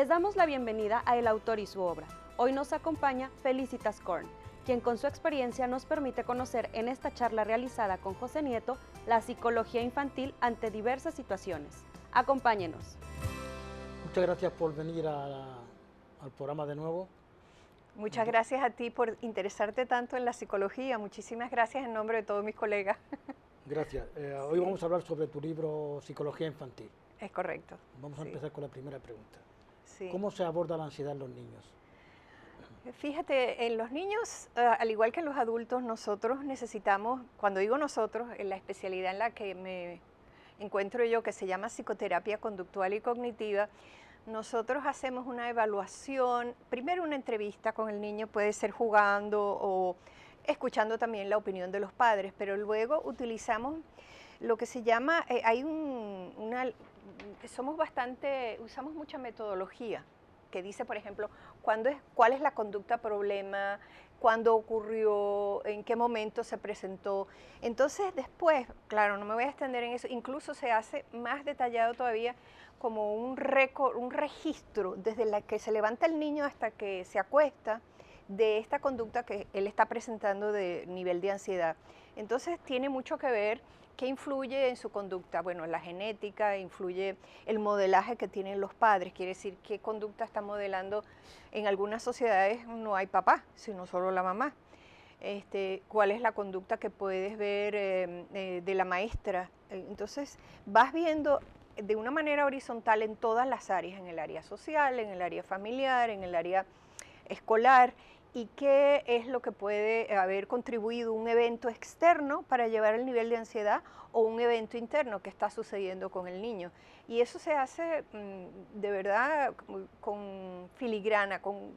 Les damos la bienvenida a El Autor y su obra. Hoy nos acompaña Felicitas Korn, quien con su experiencia nos permite conocer en esta charla realizada con José Nieto la psicología infantil ante diversas situaciones. Acompáñenos. Muchas gracias por venir al programa de nuevo. Muchas gracias a ti por interesarte tanto en la psicología. Muchísimas gracias en nombre de todos mis colegas. Gracias. Hoy vamos a hablar sobre tu libro Psicología Infantil. Es correcto. Vamos a empezar con la primera pregunta. Sí. ¿Cómo se aborda la ansiedad en los niños? Fíjate, en los niños, al igual que en los adultos, nosotros necesitamos, cuando digo nosotros, en la especialidad en la que me encuentro yo, que se llama psicoterapia conductual y cognitiva, nosotros hacemos una evaluación, primero una entrevista con el niño, puede ser jugando o escuchando también la opinión de los padres, pero luego utilizamos lo que se llama, usamos mucha metodología, que dice, por ejemplo, cuál es la conducta problema, cuándo ocurrió, en qué momento se presentó. Entonces después, claro, no me voy a extender en eso, incluso se hace más detallado todavía como un registro desde la que se levanta el niño hasta que se acuesta de esta conducta que él está presentando de nivel de ansiedad. Entonces tiene mucho que ver qué influye en su conducta. Bueno, la genética, influye el modelaje que tienen los padres, quiere decir qué conducta está modelando. En algunas sociedades no hay papá, sino solo la mamá. ¿Cuál es la conducta que puedes ver de la maestra? Entonces vas viendo de una manera horizontal en todas las áreas, en el área social, en el área familiar, en el área escolar, y qué es lo que puede haber contribuido un evento externo para llevar el nivel de ansiedad o un evento interno que está sucediendo con el niño. Y eso se hace de verdad con filigrana, con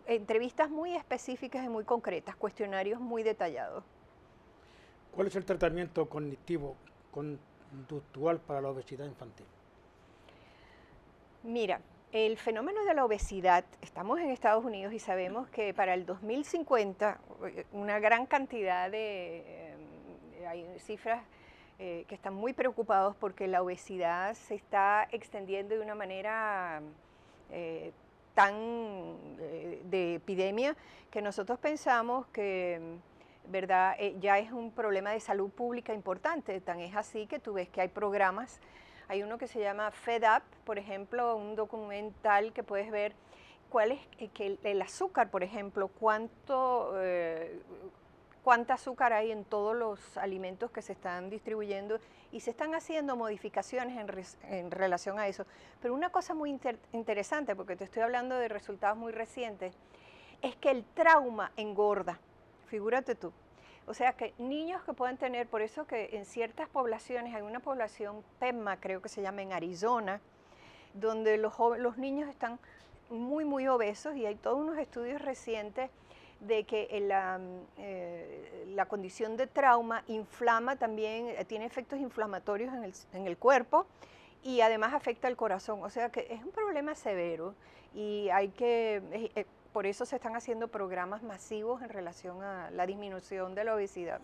entrevistas muy específicas y muy concretas, cuestionarios muy detallados. ¿Cuál es el tratamiento cognitivo conductual para la obesidad infantil? Mira, el fenómeno de la obesidad, estamos en Estados Unidos y sabemos que para el 2050 una gran cantidad hay cifras que están muy preocupados porque la obesidad se está extendiendo de una manera de epidemia que nosotros pensamos que ¿verdad? Ya es un problema de salud pública importante, tan es así que tú ves que hay programas. Hay uno que se llama Fed Up, por ejemplo, un documental que puedes ver cuál es que el azúcar, por ejemplo, cuánta azúcar hay en todos los alimentos que se están distribuyendo y se están haciendo modificaciones en relación a eso. Pero una cosa muy interesante, porque te estoy hablando de resultados muy recientes, es que el trauma engorda, figúrate tú. O sea que niños que pueden tener, por eso que en ciertas poblaciones, hay una población PEMA, creo que se llama en Arizona, donde los niños están muy, muy obesos y hay todos unos estudios recientes de que la condición de trauma inflama también, tiene efectos inflamatorios en el cuerpo y además afecta el corazón. O sea que es un problema severo y hay que... por eso se están haciendo programas masivos en relación a la disminución de la obesidad.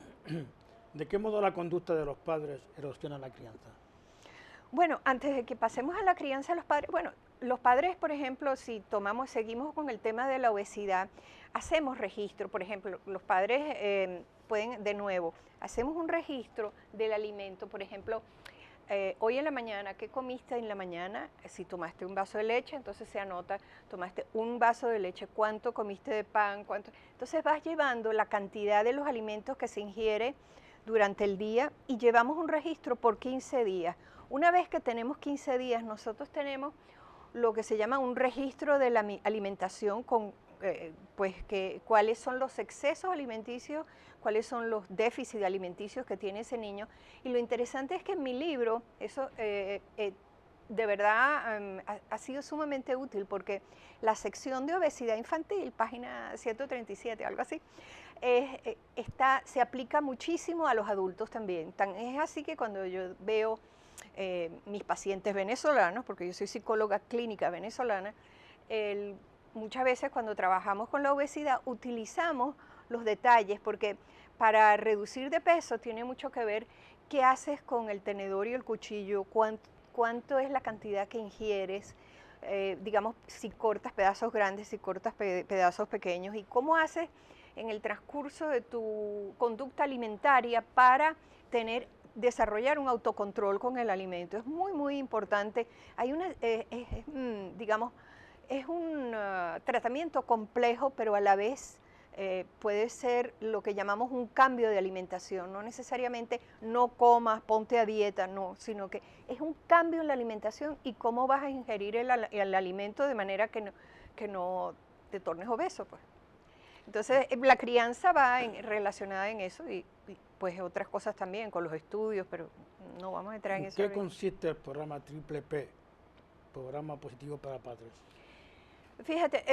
¿De qué modo la conducta de los padres erosiona la crianza? Bueno, antes de que pasemos a la crianza, los padres, por ejemplo, si seguimos con el tema de la obesidad, hacemos registro, por ejemplo, los padres pueden, de nuevo, hacemos un registro del alimento, por ejemplo, hoy en la mañana, ¿qué comiste en la mañana? Si tomaste un vaso de leche, entonces se anota, tomaste un vaso de leche, ¿cuánto comiste de pan? ¿Cuánto? Entonces vas llevando la cantidad de los alimentos que se ingiere durante el día y llevamos un registro por 15 días. Una vez que tenemos 15 días, nosotros tenemos lo que se llama un registro de la alimentación con cuáles son los excesos alimenticios, cuáles son los déficits alimenticios que tiene ese niño. Y lo interesante es que en mi libro, eso de verdad ha sido sumamente útil porque la sección de obesidad infantil, página 137, algo así, se aplica muchísimo a los adultos también. Es así que cuando yo veo mis pacientes venezolanos, porque yo soy psicóloga clínica venezolana, muchas veces cuando trabajamos con la obesidad utilizamos los detalles porque para reducir de peso tiene mucho que ver qué haces con el tenedor y el cuchillo, cuánto es la cantidad que ingieres, digamos, si cortas pedazos grandes, si cortas pedazos pequeños, y cómo haces en el transcurso de tu conducta alimentaria para desarrollar un autocontrol con el alimento. Es muy, muy importante. Hay digamos, es un tratamiento complejo, pero a la vez puede ser lo que llamamos un cambio de alimentación. No necesariamente no comas, ponte a dieta, no, sino que es un cambio en la alimentación y cómo vas a ingerir el alimento de manera que no te tornes obeso, pues. Entonces, la crianza va relacionada en eso y pues otras cosas también, con los estudios, pero no vamos a entrar en eso. ¿En qué consiste el programa Triple P, Programa Positivo para Padres? Fíjate,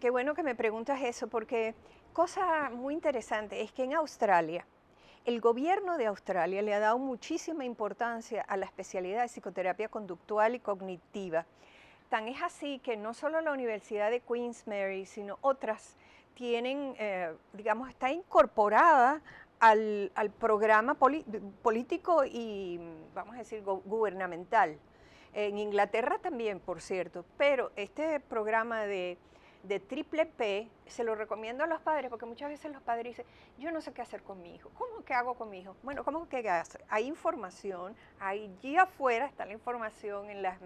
qué bueno que me preguntas eso, porque cosa muy interesante es que en Australia, el gobierno de Australia le ha dado muchísima importancia a la especialidad de psicoterapia conductual y cognitiva. Tan es así que no solo la Universidad de Queen's Mary, sino otras tienen, digamos, está incorporada al programa político y, vamos a decir, gubernamental. En Inglaterra también, por cierto, pero este programa de Triple P se lo recomiendo a los padres, porque muchas veces los padres dicen, yo no sé qué hacer con mi hijo. ¿Cómo que hago con mi hijo? Bueno, ¿cómo que hacer? Hay información, allí afuera está la información en las,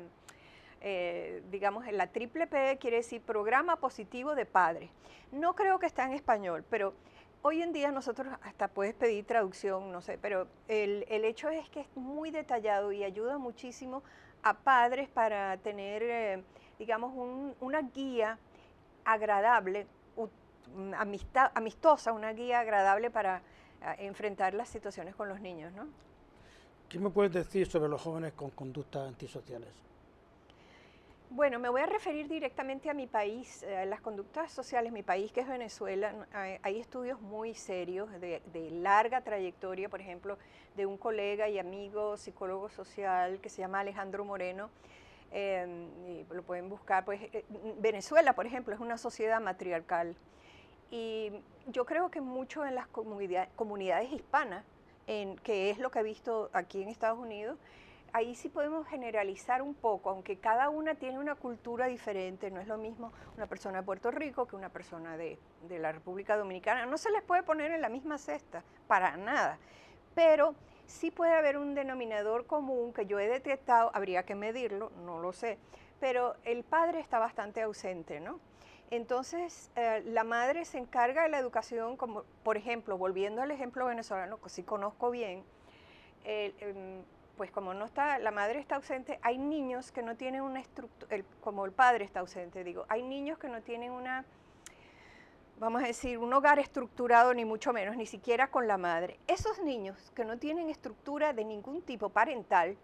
digamos, en la Triple P quiere decir Programa Positivo de Padres. No creo que está en español, pero hoy en día nosotros hasta puedes pedir traducción, no sé, pero el hecho es que es muy detallado y ayuda muchísimo a padres para tener, digamos, una guía agradable, amistosa, una guía agradable para enfrentar las situaciones con los niños, ¿no? ¿Qué me puedes decir sobre los jóvenes con conductas antisociales? Bueno, me voy a referir directamente a mi país, las conductas sociales, mi país que es Venezuela. Hay estudios muy serios de larga trayectoria, por ejemplo, de un colega y amigo psicólogo social que se llama Alejandro Moreno, y lo pueden buscar. Pues, Venezuela, por ejemplo, es una sociedad matriarcal y yo creo que mucho en las comunidades hispanas, que es lo que he visto aquí en Estados Unidos, ahí sí podemos generalizar un poco, aunque cada una tiene una cultura diferente. No es lo mismo una persona de Puerto Rico que una persona de la República Dominicana. No se les puede poner en la misma cesta, para nada. Pero sí puede haber un denominador común que yo he detectado, habría que medirlo, no lo sé, pero el padre está bastante ausente, ¿no? Entonces, la madre se encarga de la educación, como por ejemplo, volviendo al ejemplo venezolano, que sí conozco bien, pues como no está, la madre está ausente, hay niños que no tienen una estructura, como el padre está ausente, digo, hay niños que no tienen una, vamos a decir, un hogar estructurado, ni mucho menos, ni siquiera con la madre. Esos niños que no tienen estructura de ningún tipo parental,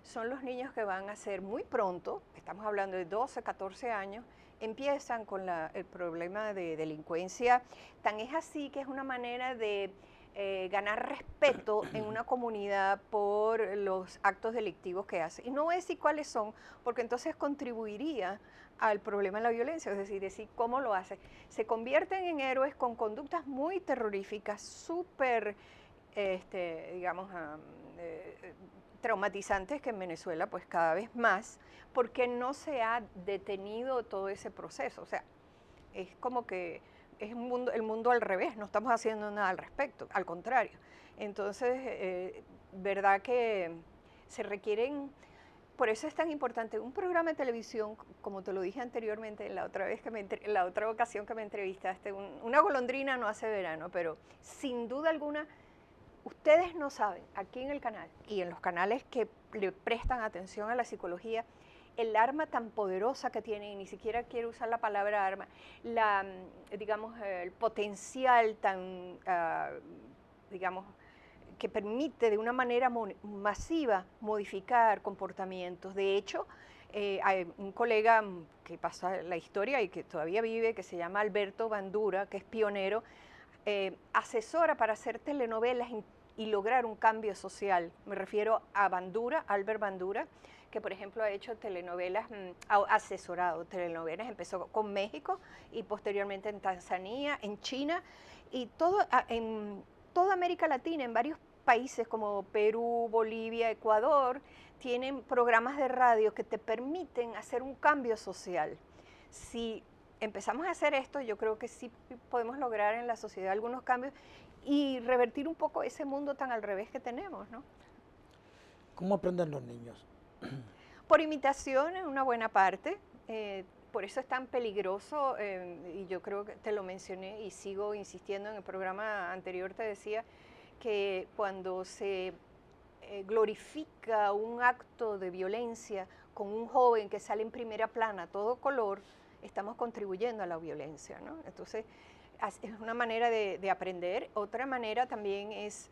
son los niños que van a ser muy pronto, estamos hablando de 12, 14 años, empiezan con el problema de delincuencia. Tan es así que es una manera de ganar respeto en una comunidad por los actos delictivos que hace. Y no voy a decir cuáles son, porque entonces contribuiría al problema de la violencia, es decir cómo lo hace. Se convierten en héroes con conductas muy terroríficas, súper, digamos, traumatizantes, que en Venezuela pues cada vez más, porque no se ha detenido todo ese proceso. O sea, es como que es el mundo al revés, no estamos haciendo nada al respecto, al contrario. Entonces, verdad que se requieren, por eso es tan importante un programa de televisión, como te lo dije anteriormente, la otra ocasión que me entrevistaste, una golondrina no hace verano, pero sin duda alguna, ustedes no saben, aquí en el canal y en los canales que le prestan atención a la psicología, el arma tan poderosa que tiene, y ni siquiera quiero usar la palabra arma, digamos, el potencial tan, digamos, que permite de una manera masiva modificar comportamientos. De hecho, hay un colega que pasa la historia y que todavía vive, que se llama Alberto Bandura, que es pionero, asesora para hacer telenovelas y lograr un cambio social. Me refiero a Bandura, Albert Bandura, que por ejemplo ha hecho telenovelas, ha asesorado telenovelas, empezó con México y posteriormente en Tanzania, en China y en toda América Latina, en varios países como Perú, Bolivia, Ecuador, tienen programas de radio que te permiten hacer un cambio social. Si empezamos a hacer esto, yo creo que sí podemos lograr en la sociedad algunos cambios y revertir un poco ese mundo tan al revés que tenemos, ¿no? ¿Cómo aprenden los niños? Por imitación en una buena parte, por eso es tan peligroso, y yo creo que te lo mencioné y sigo insistiendo, en el programa anterior te decía que cuando se glorifica un acto de violencia con un joven que sale en primera plana a todo color, estamos contribuyendo a la violencia, ¿no? Entonces, es una manera de aprender. Otra manera también es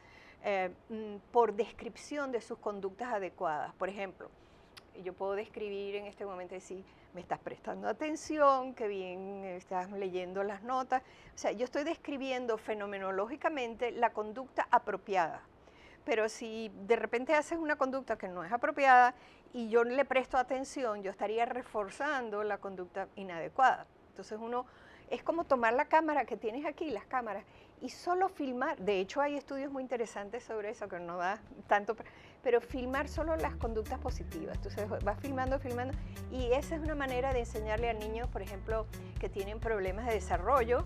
por descripción de sus conductas adecuadas. Por ejemplo, yo puedo describir en este momento, decir, me estás prestando atención, que bien estás leyendo las notas. O sea, yo estoy describiendo fenomenológicamente la conducta apropiada. Pero si de repente haces una conducta que no es apropiada y yo le presto atención, yo estaría reforzando la conducta inadecuada. Entonces uno, es como tomar la cámara que tienes aquí, las cámaras, y solo filmar. De hecho hay estudios muy interesantes sobre eso, que no da tanto, pero filmar solo las conductas positivas. Entonces vas filmando, y esa es una manera de enseñarle a niños, por ejemplo, que tienen problemas de desarrollo,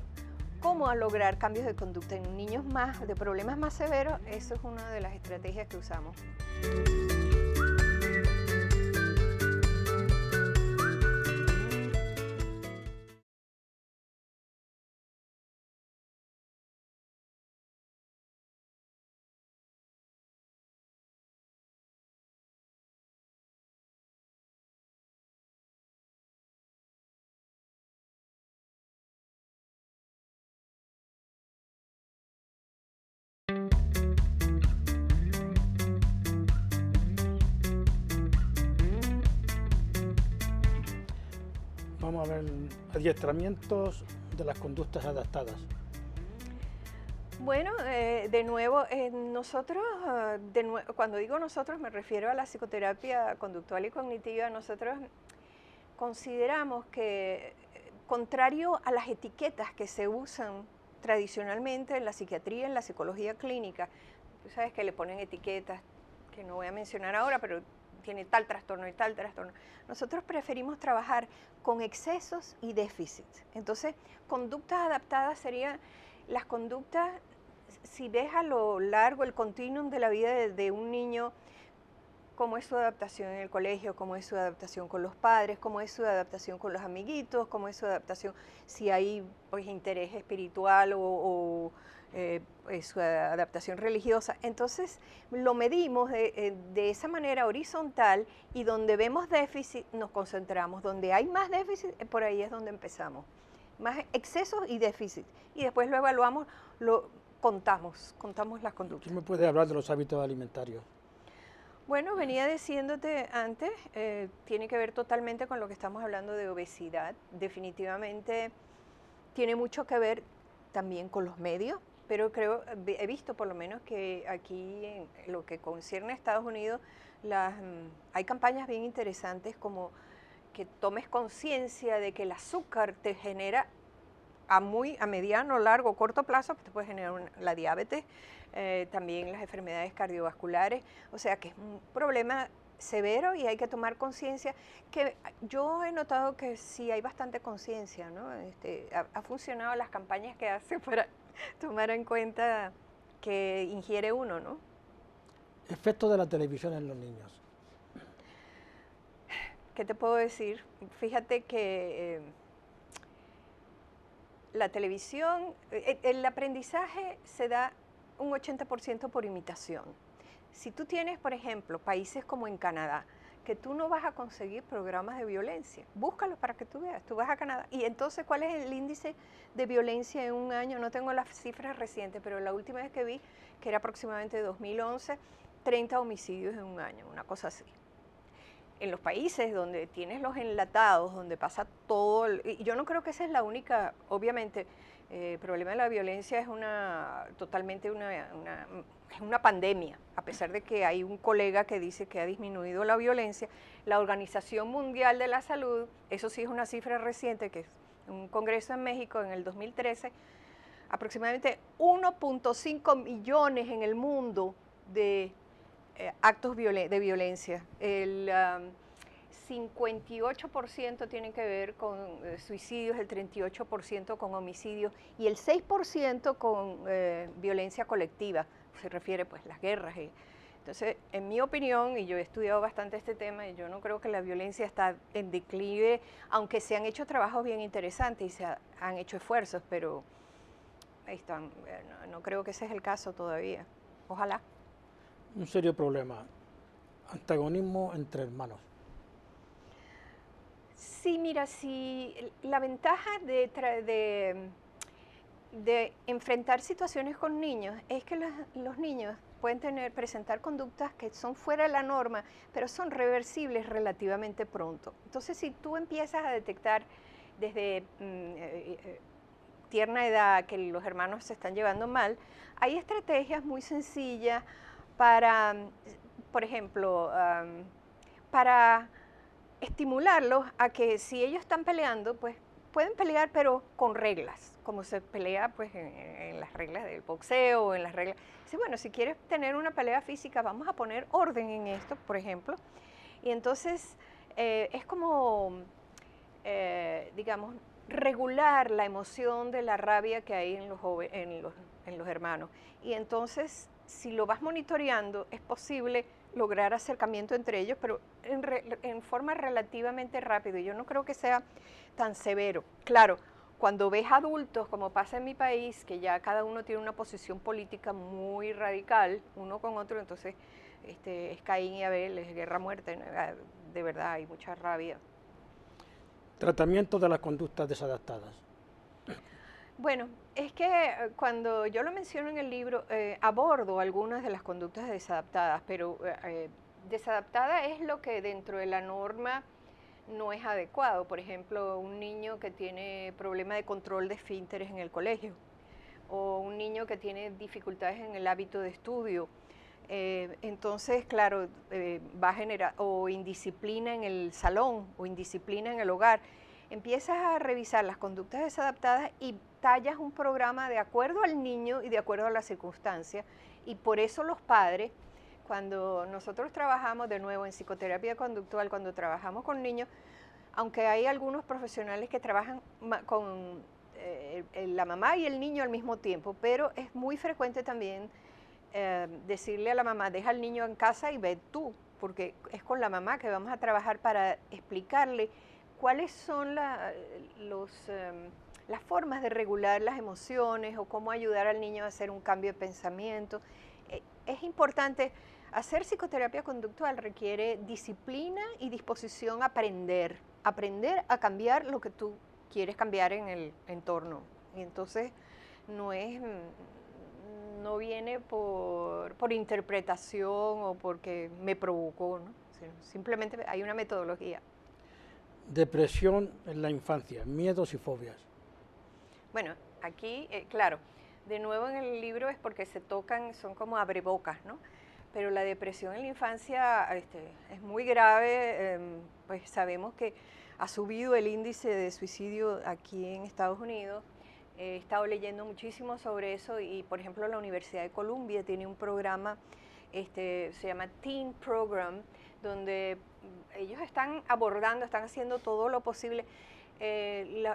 cómo a lograr cambios de conducta en niños de problemas más severos. Eso es una de las estrategias que usamos. Vamos a ver adiestramientos de las conductas adaptadas. Bueno, de nuevo, nosotros, cuando digo nosotros me refiero a la psicoterapia conductual y cognitiva. Nosotros consideramos que, contrario a las etiquetas que se usan tradicionalmente en la psiquiatría, en la psicología clínica, tú sabes que le ponen etiquetas que no voy a mencionar ahora, pero tiene tal trastorno y tal trastorno. Nosotros preferimos trabajar con excesos y déficits. Entonces, conductas adaptadas serían las conductas, si ves a lo largo el continuum de la vida de un niño, cómo es su adaptación en el colegio, cómo es su adaptación con los padres, cómo es su adaptación con los amiguitos, cómo es su adaptación, si hay pues interés espiritual o su adaptación religiosa. Entonces lo medimos de esa manera horizontal, y donde vemos déficit nos concentramos. Donde hay más déficit, por ahí es donde empezamos. Más excesos y déficit. Y después lo evaluamos, contamos las conductas. ¿Qué me puede hablar de los hábitos alimentarios? Bueno, venía diciéndote antes, tiene que ver totalmente con lo que estamos hablando de obesidad. Definitivamente tiene mucho que ver también con los medios, pero he visto por lo menos que aquí en lo que concierne a Estados Unidos, hay campañas bien interesantes, como que tomes conciencia de que el azúcar te genera a mediano, largo, corto plazo, te puede generar la diabetes, también las enfermedades cardiovasculares. O sea que es un problema severo y hay que tomar conciencia, que yo he notado que sí hay bastante conciencia, ¿no? Ha funcionado las campañas que hace para tomar en cuenta que ingiere uno, ¿no? Efecto de la televisión en los niños. ¿Qué te puedo decir? Fíjate que la televisión, el aprendizaje se da un 80% por imitación. Si tú tienes, por ejemplo, países como en Canadá, que tú no vas a conseguir programas de violencia, búscalos para que tú veas. Tú vas a Canadá y entonces, ¿cuál es el índice de violencia en un año? No tengo las cifras recientes, pero la última vez que vi, que era aproximadamente 2011, 30 homicidios en un año, una cosa así. En los países donde tienes los enlatados, donde pasa todo, y yo no creo que esa es la única, obviamente, el problema de la violencia es totalmente una pandemia. A pesar de que hay un colega que dice que ha disminuido la violencia, la Organización Mundial de la Salud, eso sí es una cifra reciente, que es un congreso en México en el 2013, aproximadamente 1.5 millones en el mundo de actos de violencia. El 58% tienen que ver con suicidios, el 38% con homicidios y el 6% con violencia colectiva, se refiere pues las guerras. Entonces, en mi opinión, y yo he estudiado bastante este tema, y yo no creo que la violencia está en declive, aunque se han hecho trabajos bien interesantes y se han hecho esfuerzos, pero ahí están, no creo que ese es el caso todavía. Ojalá. Un serio problema, antagonismo entre hermanos. Sí, mira, sí, la ventaja de enfrentar situaciones con niños es que los niños pueden presentar conductas que son fuera de la norma, pero son reversibles relativamente pronto. Entonces, si tú empiezas a detectar desde tierna edad que los hermanos se están llevando mal, hay estrategias muy sencillas para, por ejemplo, para estimularlos a que si ellos están peleando, pues pueden pelear pero con reglas, como se pelea pues en las reglas del boxeo o en las reglas. Dice, bueno, si quieres tener una pelea física, vamos a poner orden en esto, por ejemplo. Y entonces es como, digamos, regular la emoción de la rabia que hay en los hermanos. Y entonces, si lo vas monitoreando, es posible lograr acercamiento entre ellos, pero en forma relativamente rápida. Yo no creo que sea tan severo. Claro, cuando ves adultos, como pasa en mi país, que ya cada uno tiene una posición política muy radical, uno con otro, entonces es Caín y Abel, es guerra a muerte, de verdad hay mucha rabia. Tratamiento de las conductas desadaptadas. Bueno, es que cuando yo lo menciono en el libro, abordo algunas de las conductas desadaptadas, pero desadaptada es lo que dentro de la norma no es adecuado. Por ejemplo, un niño que tiene problema de control de esfínteres en el colegio, o un niño que tiene dificultades en el hábito de estudio. Entonces, claro, va a generar o indisciplina en el salón o indisciplina en el hogar. Empiezas a revisar las conductas desadaptadas y tallas un programa de acuerdo al niño y de acuerdo a las circunstancias. Y por eso los padres, cuando nosotros trabajamos de nuevo en psicoterapia conductual, cuando trabajamos con niños, aunque hay algunos profesionales que trabajan con la mamá y el niño al mismo tiempo, pero es muy frecuente también decirle a la mamá, deja al niño en casa y ve tú, porque es con la mamá que vamos a trabajar para explicarle cuáles son las formas de regular las emociones o cómo ayudar al niño a hacer un cambio de pensamiento. Es importante, hacer psicoterapia conductual requiere disciplina y disposición a aprender a cambiar lo que tú quieres cambiar en el entorno. Y entonces no viene por interpretación o porque me provocó, ¿no? Simplemente hay una metodología. Depresión en la infancia, miedos y fobias. Bueno, aquí, claro, de nuevo en el libro es porque se tocan, son como abrebocas, ¿no? Pero la depresión en la infancia es muy grave, pues sabemos que ha subido el índice de suicidio aquí en Estados Unidos. He estado leyendo muchísimo sobre eso y, por ejemplo, la Universidad de Columbia tiene un programa, se llama Teen Program, donde ellos están abordando, están haciendo todo lo posible.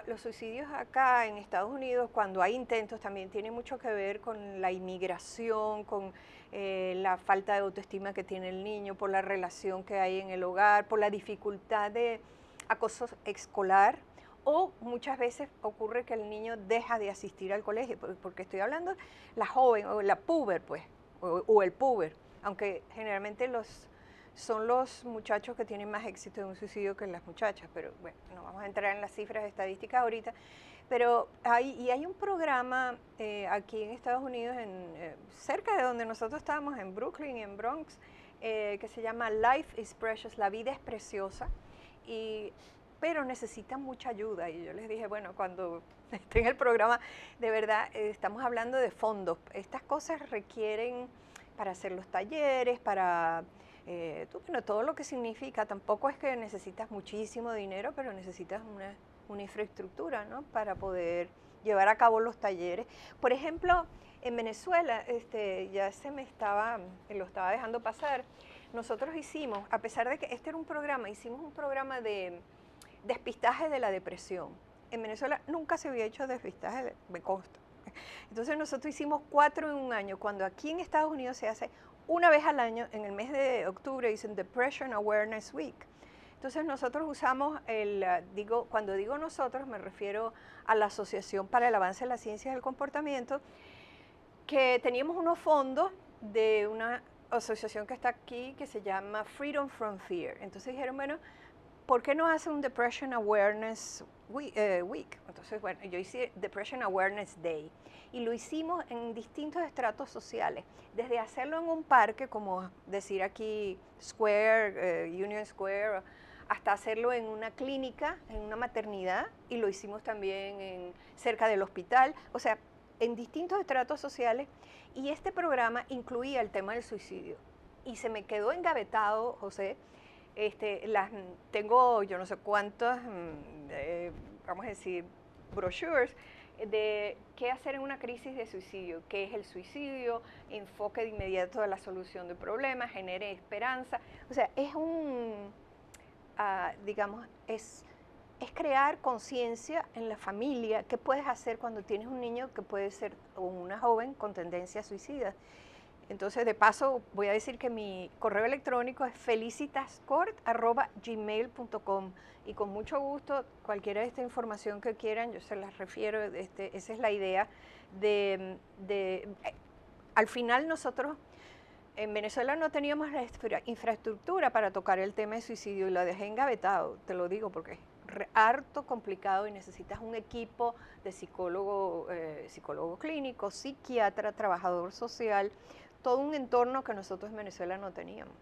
Los suicidios acá en Estados Unidos, cuando hay intentos, también tiene mucho que ver con la inmigración, con la falta de autoestima que tiene el niño, por la relación que hay en el hogar, por la dificultad de acoso escolar, o muchas veces ocurre que el niño deja de asistir al colegio, porque estoy hablando de la joven o la puber, pues, o el puber, aunque generalmente son los muchachos que tienen más éxito en un suicidio que las muchachas, pero bueno, no vamos a entrar en las cifras estadísticas ahorita, pero hay un programa aquí en Estados Unidos, cerca de donde nosotros estamos, en Brooklyn y en Bronx, que se llama Life is Precious, la vida es preciosa, pero necesitan mucha ayuda. Y yo les dije, bueno, cuando esté en el programa, de verdad, estamos hablando de fondos. Estas cosas requieren para hacer los talleres, para todo lo que significa. Tampoco es que necesitas muchísimo dinero, pero necesitas una infraestructura, ¿no?, para poder llevar a cabo los talleres. Por ejemplo, en Venezuela, ya lo estaba dejando pasar, nosotros hicimos, a pesar de que este era un programa, hicimos un programa de despistaje de la depresión. En Venezuela nunca se había hecho despistaje, me consta. Entonces nosotros hicimos 4 en un año, cuando aquí en Estados Unidos se hace una vez al año, en el mes de octubre dicen Depression Awareness Week. Entonces nosotros usamos cuando digo nosotros me refiero a la Asociación para el Avance de las Ciencias del Comportamiento, que teníamos unos fondos de una asociación que está aquí que se llama Freedom from Fear. Entonces dijeron, bueno, ¿por qué no hace un Depression Awareness Week? Entonces, bueno, yo hice Depression Awareness Day y lo hicimos en distintos estratos sociales, desde hacerlo en un parque, como decir aquí Union Square, hasta hacerlo en una clínica, en una maternidad, y lo hicimos también cerca del hospital, o sea, en distintos estratos sociales, y este programa incluía el tema del suicidio. Y se me quedó engavetado, José. Tengo yo no sé cuántas, vamos a decir, brochures de qué hacer en una crisis de suicidio, qué es el suicidio, enfoque de inmediato a la solución de problemas, genere esperanza. O sea, es digamos, es crear conciencia en la familia. ¿Qué puedes hacer cuando tienes un niño que puede ser, o una joven con tendencia suicida? Entonces, de paso, voy a decir que mi correo electrónico es felicitascourt@gmail.com, y con mucho gusto, cualquiera de esta información que quieran, yo se las refiero. Esa es la idea al final nosotros en Venezuela no teníamos la infraestructura para tocar el tema de suicidio, y la dejé engavetado, te lo digo, porque es harto complicado y necesitas un equipo de psicólogo clínico, psiquiatra, trabajador social, todo un entorno que nosotros en Venezuela no teníamos.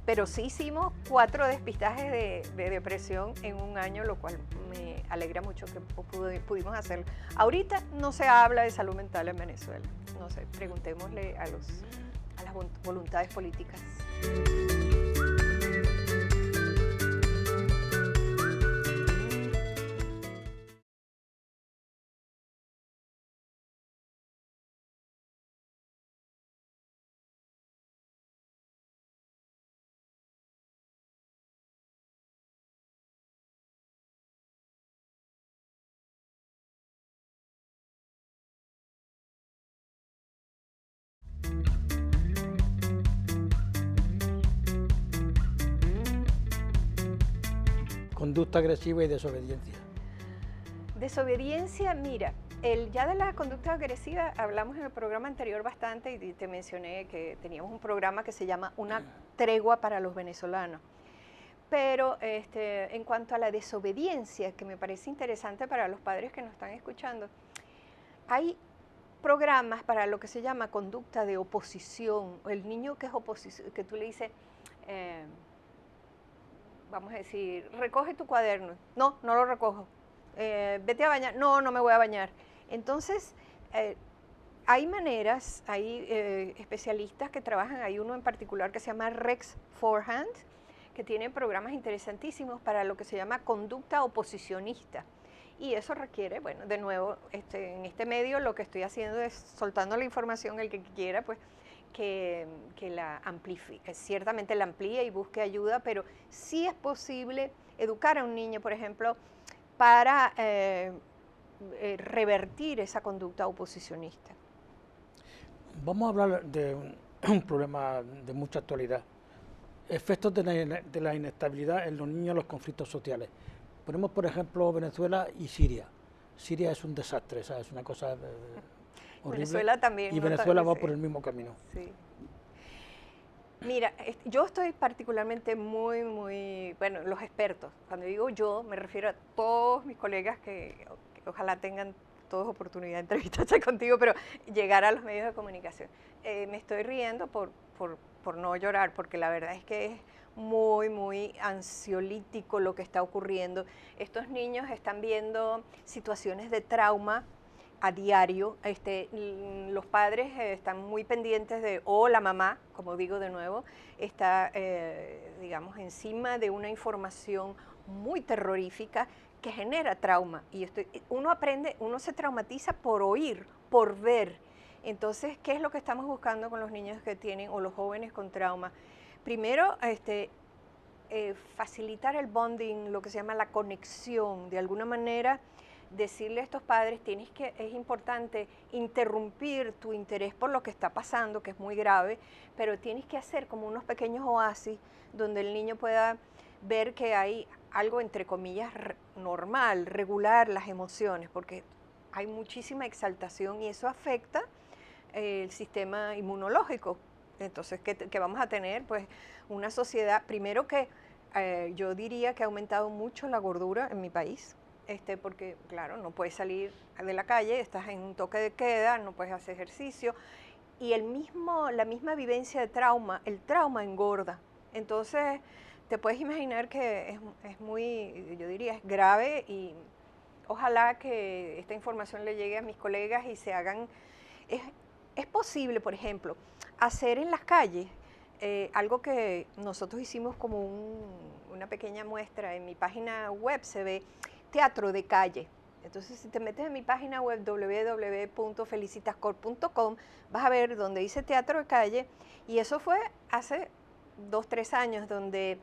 Pero sí hicimos 4 despistajes de depresión en un año, lo cual me alegra mucho que pudimos hacerlo. Ahorita no se habla de salud mental en Venezuela. No sé, preguntémosle a las voluntades políticas. Conducta agresiva y desobediencia. Desobediencia, mira, ya de la conducta agresiva hablamos en el programa anterior bastante, y te mencioné que teníamos un programa que se llama Una Tregua para los Venezolanos. Pero en cuanto a la desobediencia, que me parece interesante para los padres que nos están escuchando, hay programas para lo que se llama conducta de oposición. El niño que es oposición, que tú le dices, vamos a decir, recoge tu cuaderno. No, no lo recojo. Vete a bañar. No, no me voy a bañar. Entonces, hay maneras, hay especialistas que trabajan, hay uno en particular que se llama Rex Forehand, que tiene programas interesantísimos para lo que se llama conducta oposicionista. Y eso requiere, bueno, de nuevo, en este medio lo que estoy haciendo es soltando la información, el que quiera, pues, que la amplifique, ciertamente la amplíe y busque ayuda, pero sí es posible educar a un niño, por ejemplo, para revertir esa conducta oposicionista. Vamos a hablar de un problema de mucha actualidad. Efectos de la inestabilidad en los niños, los conflictos sociales. Ponemos, por ejemplo, Venezuela y Siria. Siria es un desastre, ¿sabes? Es una cosa horrible. Venezuela también. Y Venezuela va por el mismo camino. Sí. Mira, yo estoy particularmente muy, bueno, los expertos. Cuando digo yo, me refiero a todos mis colegas que ojalá tengan todos oportunidad de entrevistarse contigo, pero llegar a los medios de comunicación. Me estoy riendo por no llorar, porque la verdad es que es muy ansiolítico lo que está ocurriendo. Estos niños están viendo situaciones de trauma a diario. Los padres están muy pendientes o la mamá, como digo de nuevo, está, digamos, encima de una información muy terrorífica que genera trauma. Y uno aprende, uno se traumatiza por oír, por ver. Entonces, ¿qué es lo que estamos buscando con los niños que tienen o los jóvenes con trauma? Primero, facilitar el bonding, lo que se llama la conexión, de alguna manera decirle a estos padres, es importante interrumpir tu interés por lo que está pasando, que es muy grave, pero tienes que hacer como unos pequeños oasis donde el niño pueda ver que hay algo, entre comillas, normal, regular las emociones, porque hay muchísima exaltación y eso afecta el sistema inmunológico. Entonces, ¿qué vamos a tener? Pues una sociedad, primero que yo diría que ha aumentado mucho la gordura en mi país, porque claro, no puedes salir de la calle, estás en un toque de queda, no puedes hacer ejercicio, y la misma vivencia de trauma, el trauma engorda. Entonces, te puedes imaginar que es muy, yo diría, es grave, y ojalá que esta información le llegue a mis colegas y se hagan. Es posible, por ejemplo, hacer en las calles algo que nosotros hicimos como una pequeña muestra. En mi página web se ve teatro de calle. Entonces, si te metes en mi página web www.felicitascorp.com, vas a ver donde dice teatro de calle, y eso fue hace 2, 3 años, donde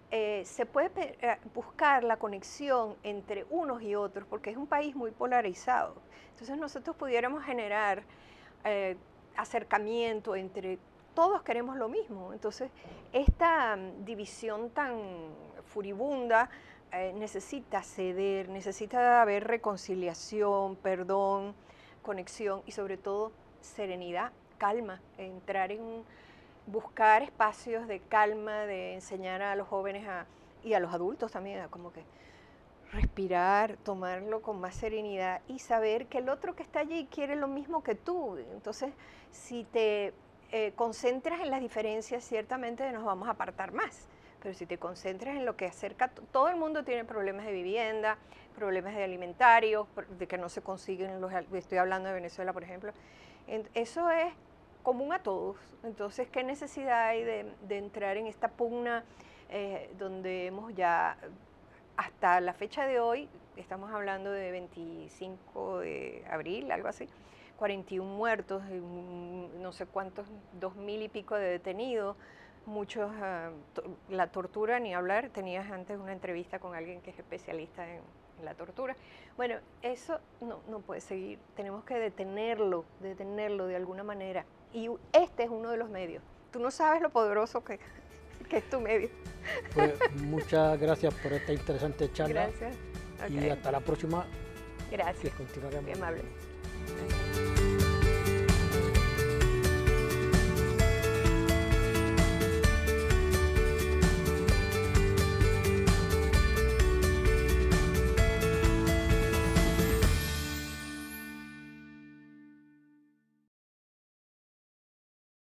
se puede buscar la conexión entre unos y otros, porque es un país muy polarizado. Entonces, nosotros pudiéramos generar acercamiento entre todos, queremos lo mismo. Entonces, esta división tan furibunda necesita ceder, necesita haber reconciliación, perdón, conexión y sobre todo serenidad, calma, buscar espacios de calma, de enseñar a los jóvenes y a los adultos también a como que respirar, tomarlo con más serenidad y saber que el otro que está allí quiere lo mismo que tú. Entonces, si te concentras en las diferencias, ciertamente nos vamos a apartar más. Pero si te concentras en lo que acerca, todo el mundo tiene problemas de vivienda, problemas de alimentarios, de que no se consiguen estoy hablando de Venezuela, por ejemplo. Eso es común a todos. Entonces, ¿qué necesidad hay de entrar en esta pugna donde hemos ya, hasta la fecha de hoy, estamos hablando de 25 de abril, algo así, 41 muertos, no sé cuántos, 2.000 y pico de detenidos, muchos, la tortura, ni hablar. Tenías antes una entrevista con alguien que es especialista en la tortura. Bueno, eso no puede seguir, tenemos que detenerlo de alguna manera, y este es uno de los medios. Tú no sabes lo poderoso que es tu medio. Pues muchas gracias por esta interesante charla. Gracias. Y hasta la próxima. Gracias. Que continuaremos. Muy amable.